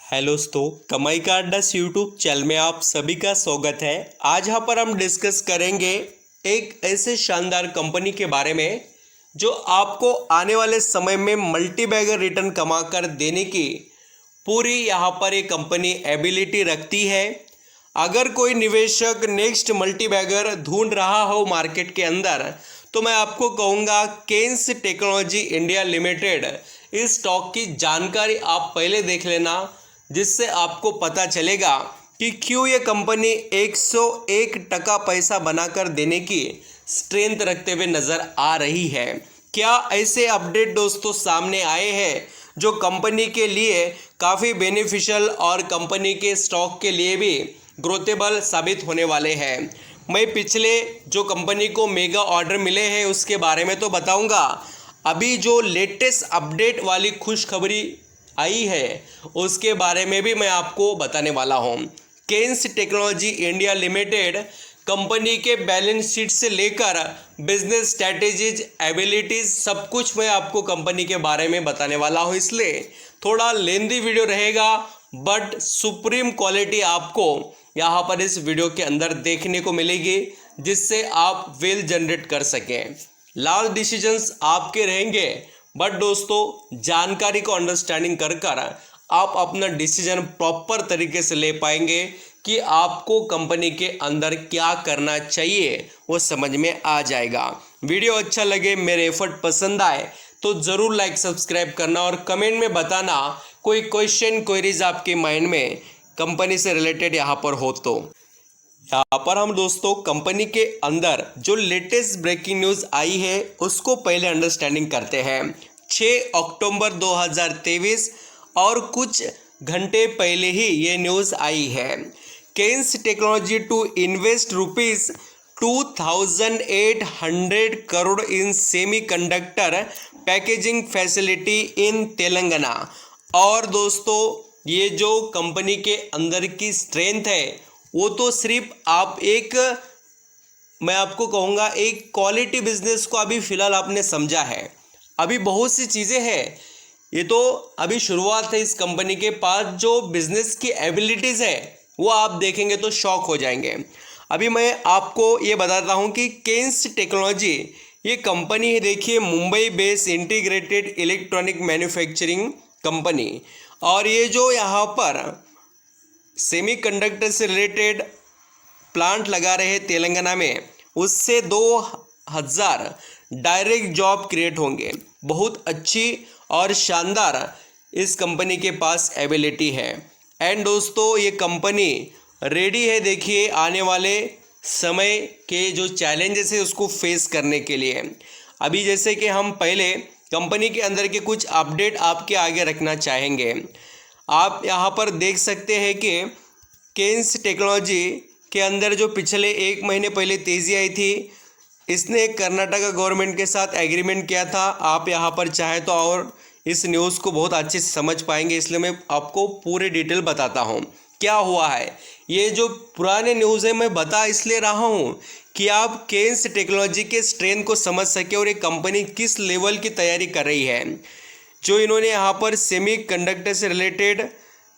Hello दोस्तों, कमाई का अड्डा यूट्यूब चैनल में आप सभी का स्वागत है। आज यहाँ पर हम डिस्कस करेंगे एक ऐसे शानदार कंपनी के बारे में जो आपको आने वाले समय में मल्टी बैगर रिटर्न कमा कर देने की पूरी यहाँ पर ये कंपनी एबिलिटी रखती है। अगर कोई निवेशक नेक्स्ट मल्टी बैगर ढूंढ रहा हो मार्केट के अंदर तो मैं आपको कहूँगा केन्स टेक्नोलॉजी इंडिया लिमिटेड इस स्टॉक की जानकारी आप पहले देख लेना, जिससे आपको पता चलेगा कि क्यों ये कंपनी 101% पैसा बनाकर देने की स्ट्रेंथ रखते हुए नज़र आ रही है। क्या ऐसे अपडेट दोस्तों सामने आए हैं जो कंपनी के लिए काफ़ी बेनिफिशियल और कंपनी के स्टॉक के लिए भी ग्रोथेबल साबित होने वाले हैं। मैं पिछले जो कंपनी को मेगा ऑर्डर मिले हैं उसके बारे में तो बताऊंगा। अभी जो लेटेस्ट अपडेट वाली खुशखबरी आई है उसके बारे में भी मैं आपको बताने वाला हूं। Kaynes technology India limited company के बैलेंस शीट से लेकर बिजनेस स्ट्रैटेजीज, एबिलिटीज सब कुछ मैं आपको कंपनी के बारे में बताने वाला हूं, इसलिए थोड़ा लेंदी वीडियो रहेगा बट सुप्रीम क्वालिटी आपको यहाँ पर इस वीडियो के अंदर देखने को मिलेगी, जिससे आप वेल जनरेट कर सकें। लार्ज डिसीजंस आपके रहेंगे बट दोस्तों जानकारी को अंडरस्टैंडिंग कर कर आप अपना डिसीजन प्रॉपर तरीके से ले पाएंगे कि आपको कंपनी के अंदर क्या करना चाहिए वो समझ में आ जाएगा। वीडियो अच्छा लगे, मेरे एफर्ट पसंद आए तो ज़रूर लाइक सब्सक्राइब करना और कमेंट में बताना कोई क्वेश्चन क्वेरीज आपके माइंड में कंपनी से रिलेटेड यहाँ पर हो तो। यहाँ पर हम दोस्तों कंपनी के अंदर जो लेटेस्ट ब्रेकिंग न्यूज़ आई है उसको पहले अंडरस्टैंडिंग करते हैं। 6 अक्टूबर 2023 और कुछ घंटे पहले ही ये न्यूज़ आई है। Kaynes technology to invest ₹2800 crore in semiconductor packaging facility in Telangana. और दोस्तों ये जो कंपनी के अंदर की स्ट्रेंथ है वो तो सिर्फ आप मैं आपको कहूँगा एक क्वालिटी बिजनेस को अभी फ़िलहाल आपने समझा है। अभी बहुत सी चीज़ें हैं, ये तो अभी शुरुआत है। इस कंपनी के पास जो बिजनेस की एबिलिटीज़ है वो आप देखेंगे तो शॉक हो जाएंगे। अभी मैं आपको ये बताता हूँ कि केन्स टेक्नोलॉजी ये कंपनी है, देखिए Mumbai based integrated electronic manufacturing company. और ये जो यहाँ पर सेमीकंडक्टर से रिलेटेड प्लांट लगा रहे हैं तेलंगाना में, उससे 2000 डायरेक्ट जॉब क्रिएट होंगे। बहुत अच्छी और शानदार इस कंपनी के पास एबिलिटी है। एंड दोस्तों ये कंपनी रेडी है, देखिए आने वाले समय के जो चैलेंजेस है उसको फेस करने के लिए। अभी जैसे कि हम पहले कंपनी के अंदर के कुछ अपडेट आपके आगे रखना चाहेंगे। आप यहाँ पर देख सकते हैं कि केन्स टेक्नोलॉजी के अंदर जो पिछले 1 महीने पहले तेज़ी आई थी, इसने कर्नाटका गवर्नमेंट के साथ एग्रीमेंट किया था। आप यहाँ पर चाहे तो और इस न्यूज़ को बहुत अच्छे से समझ पाएंगे, इसलिए मैं आपको पूरे डिटेल बताता हूँ क्या हुआ है। ये जो पुराने न्यूज़ है मैं बता इसलिए रहा हूँ कि आप केन्स टेक्नोलॉजी के स्ट्रेंथ को समझ सके और ये कंपनी किस लेवल की तैयारी कर रही है। जो इन्होंने यहाँ पर सेमी कंडक्टर से रिलेटेड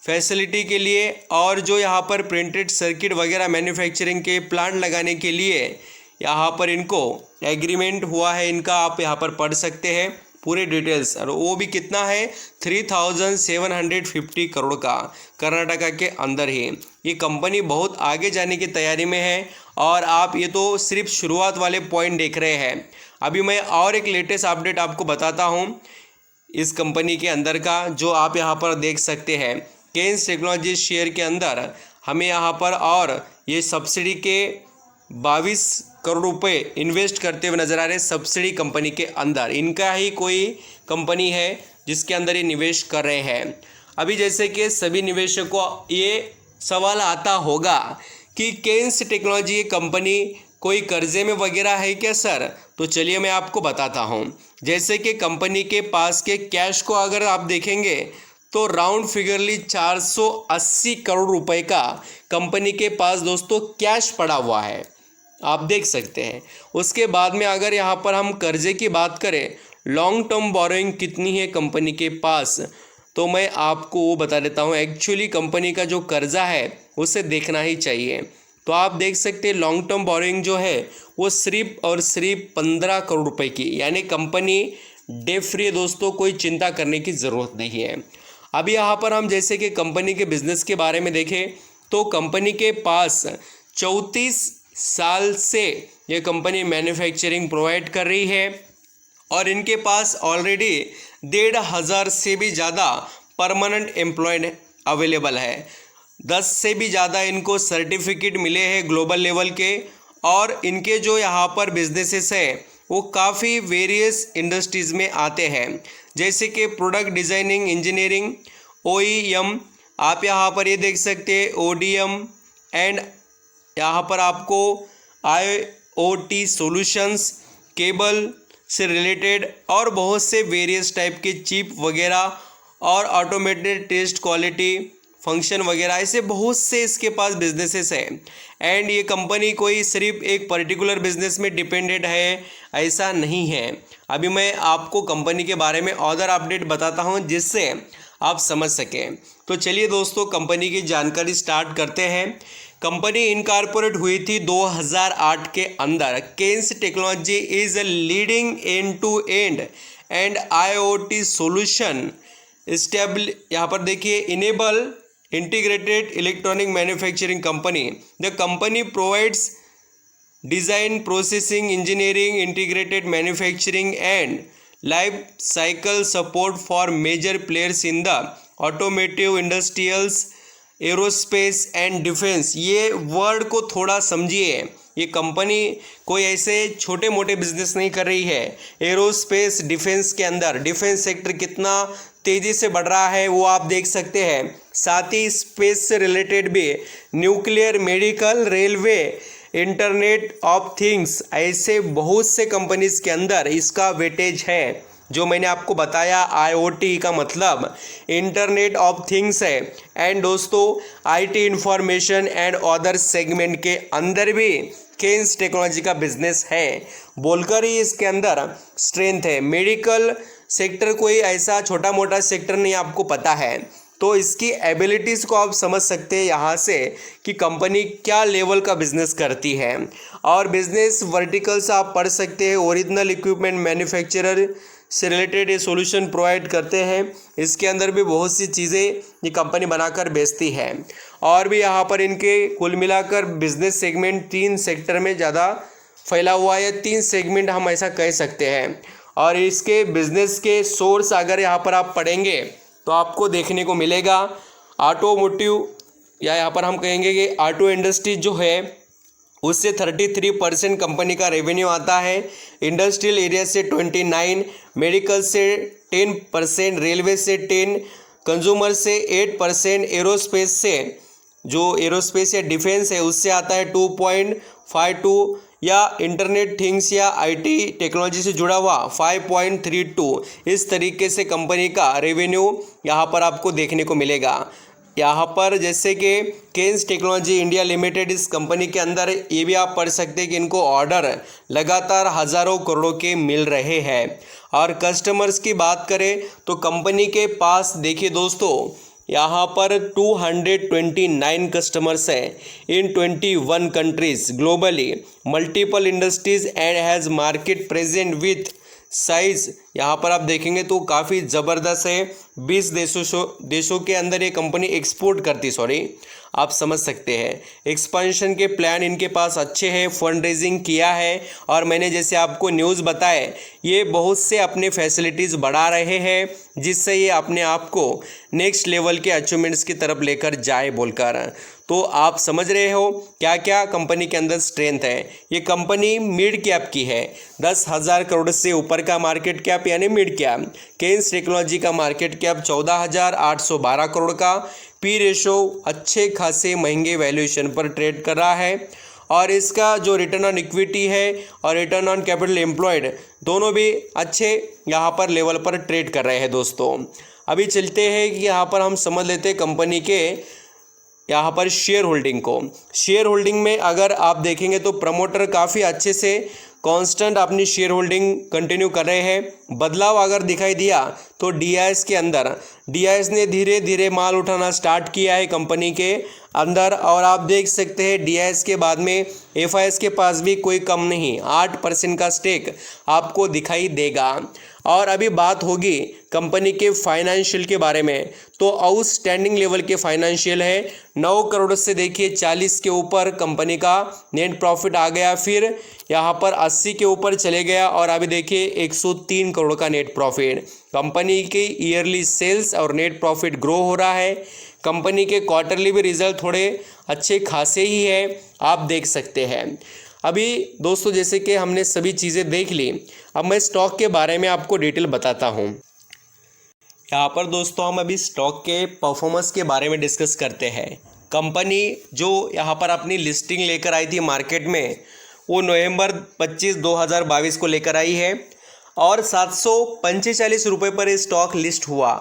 फैसिलिटी के लिए और जो यहाँ पर प्रिंटेड सर्किट वगैरह मैन्युफैक्चरिंग के प्लांट लगाने के लिए यहाँ पर इनको एग्रीमेंट हुआ है, इनका आप यहाँ पर पढ़ सकते हैं पूरे डिटेल्स। और वो भी कितना है 3750 करोड़ का, कर्नाटका के अंदर ही। ये कंपनी बहुत आगे जाने की तैयारी में है और आप ये तो सिर्फ शुरुआत वाले पॉइंट देख रहे हैं। अभी मैं और एक लेटेस्ट अपडेट आपको बताता हूँ इस कंपनी के अंदर का, जो आप यहाँ पर देख सकते हैं। केन्स टेक्नोलॉजी शेयर के अंदर हमें यहाँ पर और ये सब्सिडी के 22 करोड़ रुपए इन्वेस्ट करते हुए नजर आ रहे हैं। सब्सिडी कंपनी के अंदर इनका ही कोई कंपनी है जिसके अंदर ये निवेश कर रहे हैं। अभी जैसे कि सभी निवेशकों को ये सवाल आता होगा कि केन्स टेक्नोलॉजी ये कंपनी कोई कर्जे में वगैरह है क्या सर? तो चलिए मैं आपको बताता हूँ। जैसे कि कंपनी के पास के कैश को अगर आप देखेंगे तो राउंड फिगरली 480 करोड़ रुपए का कंपनी के पास दोस्तों कैश पड़ा हुआ है, आप देख सकते हैं। उसके बाद में अगर यहाँ पर हम कर्जे की बात करें, लॉन्ग टर्म बोरोइंग कितनी है कंपनी के पास, तो मैं आपको वो बता देता हूँ। एक्चुअली कंपनी का जो कर्जा है उसे देखना ही चाहिए। तो आप देख सकते हैं लॉन्ग टर्म बोरोइंग जो है वो सिर्फ और सिर्फ 15 करोड़ रुपए की, यानी कंपनी डेट फ्री है दोस्तों, कोई चिंता करने की ज़रूरत नहीं है। अभी यहाँ पर हम जैसे कि कंपनी के बिजनेस के बारे में देखें तो कंपनी के पास 34 साल से ये कंपनी मैन्युफैक्चरिंग प्रोवाइड कर रही है और इनके पास ऑलरेडी 1,500 से भी ज़्यादा परमानेंट एम्प्लॉयड अवेलेबल है। 10 से भी ज़्यादा इनको सर्टिफिकेट मिले हैं ग्लोबल लेवल के और इनके जो यहाँ पर बिजनेसेस है वो काफ़ी वेरियस इंडस्ट्रीज़ में आते हैं, जैसे कि प्रोडक्ट डिज़ाइनिंग, इंजीनियरिंग, OEM, आप यहाँ पर ये देख सकते हैं ODM एंड यहाँ पर आपको IoT सॉल्यूशंस, केबल से रिलेटेड और बहुत से वेरियस टाइप के चिप वगैरह और ऑटोमेटेड टेस्ट क्वालिटी फंक्शन वगैरह, ऐसे बहुत से इसके पास बिजनेसेस हैं। एंड ये कंपनी कोई सिर्फ एक पर्टिकुलर बिजनेस में डिपेंडेंट है ऐसा नहीं है। अभी मैं आपको कंपनी के बारे में अदर अपडेट बताता हूँ जिससे आप समझ सकें। तो चलिए दोस्तों कंपनी की जानकारी स्टार्ट करते हैं। कंपनी इनकॉर्पोरेट हुई थी 2008 के अंदर। Kaynes technology is a leading end to end एंड IoT सॉल्यूशन स्टेबल, यहाँ पर देखिए, enable integrated electronic manufacturing company. The company provides design, processing, engineering, integrated manufacturing and life cycle support for major players in the automotive, industrials, aerospace and defence. ये word को थोड़ा समझिए, ये company कोई ऐसे छोटे मोटे बिजनेस नहीं कर रही है। एरोस्पेस डिफेंस के अंदर डिफेंस सेक्टर कितना तेज़ी से बढ़ रहा है वो आप देख सकते हैं। साथ ही स्पेस से रिलेटेड भी nuclear, medical, railway, internet of things, ऐसे बहुत से कंपनीज के अंदर इसका वेटेज है। जो मैंने आपको बताया IoT का मतलब इंटरनेट ऑफ थिंग्स है। एंड दोस्तों IT information and other segment के अंदर भी केन्स टेक्नोलॉजी का बिजनेस है बोलकर ही इसके अंदर स्ट्रेंथ है। मेडिकल सेक्टर कोई ऐसा छोटा मोटा सेक्टर नहीं, आपको पता है। तो इसकी एबिलिटीज़ को आप समझ सकते हैं यहाँ से कि कंपनी क्या लेवल का बिजनेस करती है। और बिजनेस वर्टिकल्स आप पढ़ सकते हैं। ओरिजिनल इक्विपमेंट मैन्युफैक्चरर से रिलेटेड ये सॉल्यूशन प्रोवाइड करते हैं। इसके अंदर भी बहुत सी चीज़ें ये कंपनी बनाकर बेचती है। और भी यहाँ पर इनके कुल मिलाकर बिजनेस सेगमेंट 3 सेक्टर में ज़्यादा फैला हुआ है। 3 सेगमेंट हम ऐसा कह सकते हैं। और इसके बिजनेस के सोर्स अगर यहाँ पर आप पढ़ेंगे तो आपको देखने को मिलेगा ऑटोमोटिव, या यहाँ पर हम कहेंगे कि ऑटो इंडस्ट्री जो है उससे 33% कंपनी का रेवेन्यू आता है। इंडस्ट्रियल एरिया से 29%, मेडिकल से 10%, रेलवे से 10%, कंज्यूमर से 8%, एरोस्पेस से, जो एरोस्पेस या डिफेंस है उससे आता है 2.52%, या इंटरनेट थिंग्स या IT टेक्नोलॉजी से जुड़ा हुआ 5.32। इस तरीके से कंपनी का रेवेन्यू यहाँ पर आपको देखने को मिलेगा। यहाँ पर जैसे कि केन्स टेक्नोलॉजी इंडिया लिमिटेड, इस कंपनी के अंदर ये भी आप पढ़ सकते हैं कि इनको ऑर्डर लगातार हज़ारों करोड़ों के मिल रहे हैं। और कस्टमर्स की बात करें तो कंपनी के पास देखिए दोस्तों यहाँ पर 229 कस्टमर्स हैं इन 21 countries globally, multiple industries and has market present with size. यहाँ पर आप देखेंगे तो काफ़ी ज़बरदस्त है। 20 देशों के अंदर ये कंपनी एक्सपोर्ट करती, आप समझ सकते हैं। एक्सपेंशन के प्लान इनके पास अच्छे हैं, फंड रेजिंग किया है और मैंने जैसे आपको न्यूज़ बताए ये बहुत से अपने फैसिलिटीज़ बढ़ा रहे हैं जिससे ये अपने आप को नेक्स्ट लेवल के अचीवमेंट्स की तरफ लेकर जाए बोलकर। तो आप समझ रहे हो क्या क्या कंपनी के अंदर स्ट्रेंथ है। ये कंपनी मिड कैप की है, 10,000 करोड़ से ऊपर का मार्केट कैप यानी मिड कैप। केन्स टेक्नोलॉजी का मार्केट कैप 14,812 करोड़ का, पी रेशो अच्छे खासे महंगे वैल्यूएशन पर ट्रेड कर रहा है। और इसका जो रिटर्न ऑन इक्विटी है और रिटर्न ऑन कैपिटल एम्प्लॉयड दोनों भी अच्छे यहाँ पर लेवल पर ट्रेड कर रहे हैं दोस्तों। अभी चलते हैं कि यहाँ पर हम समझ लेते हैं कंपनी के यहाँ पर शेयर होल्डिंग को। शेयर होल्डिंग में अगर आप देखेंगे तो प्रमोटर काफ़ी अच्छे से कांस्टेंट अपनी शेयर होल्डिंग कंटिन्यू कर रहे हैं। बदलाव अगर दिखाई दिया तो डीआईएस के अंदर, डीआईएस ने धीरे धीरे माल उठाना स्टार्ट किया है कंपनी के अंदर, और आप देख सकते हैं डीआईएस के बाद में एफआईएस के पास भी कोई कम नहीं 8% का स्टेक आपको दिखाई देगा। और अभी बात होगी कंपनी के फाइनेंशियल के बारे में, तो आउटस्टैंडिंग लेवल के फाइनेंशियल है। 9 करोड़ से देखिए 40 के ऊपर कंपनी का नेट प्रॉफिट आ गया, फिर यहाँ पर 80 के ऊपर चले गया, और अभी देखिए 103 करोड़ का नेट प्रॉफिट। कंपनी के ईयरली सेल्स और नेट प्रॉफिट ग्रो हो रहा है। कंपनी के क्वार्टरली भी रिजल्ट थोड़े अच्छे खासे ही है, आप देख सकते हैं। अभी दोस्तों जैसे कि हमने सभी चीज़ें देख ली, अब मैं स्टॉक के बारे में आपको डिटेल बताता हूँ। यहाँ पर दोस्तों हम अभी स्टॉक के परफॉर्मेंस के बारे में डिस्कस करते हैं। कंपनी जो यहाँ पर अपनी लिस्टिंग लेकर आई थी मार्केट में, वो नवंबर 25, 2022 को लेकर आई है, और 745 रुपये पर स्टॉक लिस्ट हुआ,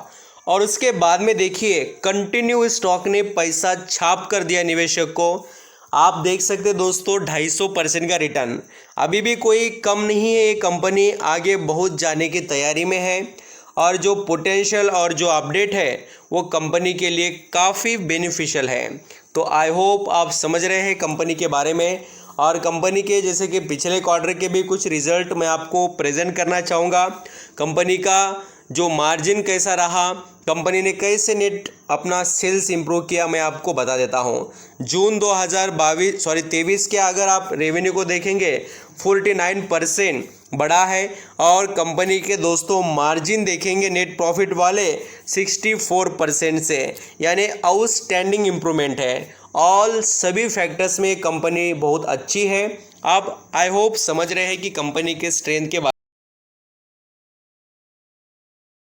और उसके बाद में देखिए कंटिन्यू स्टॉक ने पैसा छाप कर दिया निवेशक को। आप देख सकते हैं दोस्तों 250% का रिटर्न, अभी भी कोई कम नहीं है। ये कंपनी आगे बहुत जाने की तैयारी में है, और जो पोटेंशियल और जो अपडेट है वो कंपनी के लिए काफ़ी बेनिफिशियल है। तो आई होप आप समझ रहे हैं कंपनी के बारे में, और कंपनी के जैसे कि पिछले क्वार्टर के भी कुछ रिजल्ट मैं आपको प्रेजेंट करना चाहूँगा। कंपनी का जो मार्जिन कैसा रहा, कंपनी ने कैसे नेट अपना सेल्स इंप्रूव किया, मैं आपको बता देता हूँ। जून 2023 के अगर आप रेवेन्यू को देखेंगे 49% बढ़ा है, और कंपनी के दोस्तों मार्जिन देखेंगे नेट प्रॉफिट वाले 64% से, यानी आउटस्टैंडिंग इम्प्रूवमेंट है। ऑल सभी फैक्टर्स में कंपनी बहुत अच्छी है। आप आई होप समझ रहे हैं कि कंपनी के स्ट्रेंथ के